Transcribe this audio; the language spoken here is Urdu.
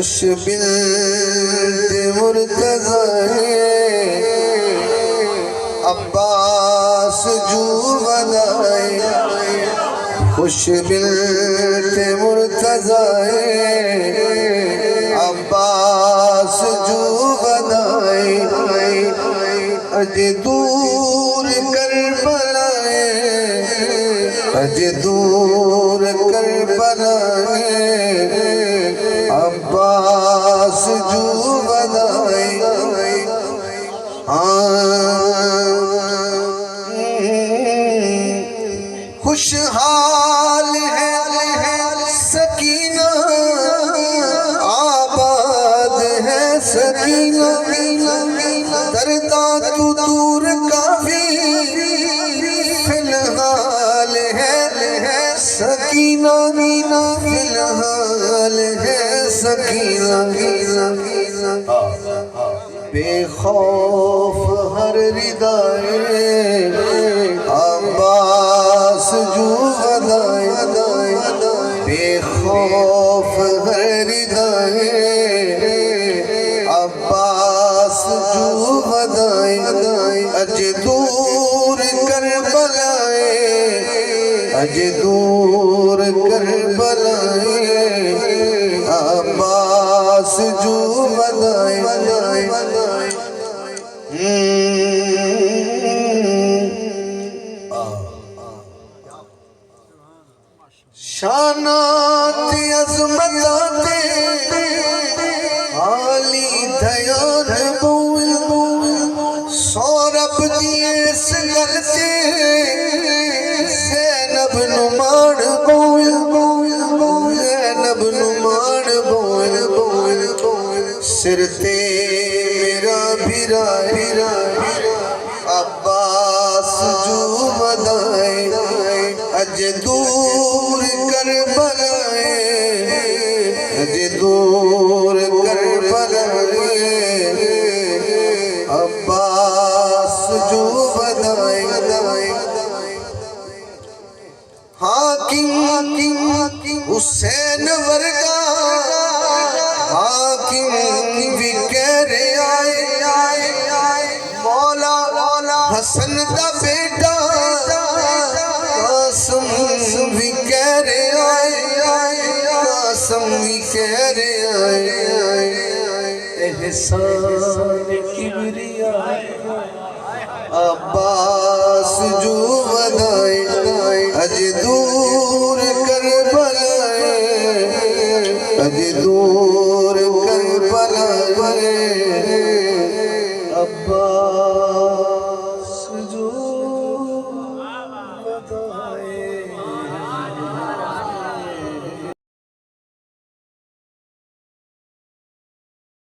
خوش بنت مرتضی عباس جو بدائے خوش بنت مرتضی عباس جو بدائے اج دور کربلائے اج دور کربلائے عباس جو بدائے خوشحال ہے سکینہ آباد ہے سکینہ دردہ تو دور کافی فی الحال ہے سکینہ فی الحال ہے سکینہ بے خوف ہر ردائے عباس جو بدائے بے خوف ہر ردائے عباس جو بدائے اج دور کربلائے اج دور کربلائے عباس جو بدائے شانات عظمتات عالی دیان بول سورب دیے سگلتے زینب نمان بول زینب نمان بول سرتے میرا بھرائے عباس جو بدائے اج دور کربلائے اج دور کربلائے عباس جو بدائے حاکم حسین ورگا حاکم بھی کہہ آئے مولا حسن دا بیٹا قاسم بھی کہہ آئے قاسم بھی کہہ آئے احسان کبریا عباس جو بدائے اج دور کربلائے اج دور کربلائے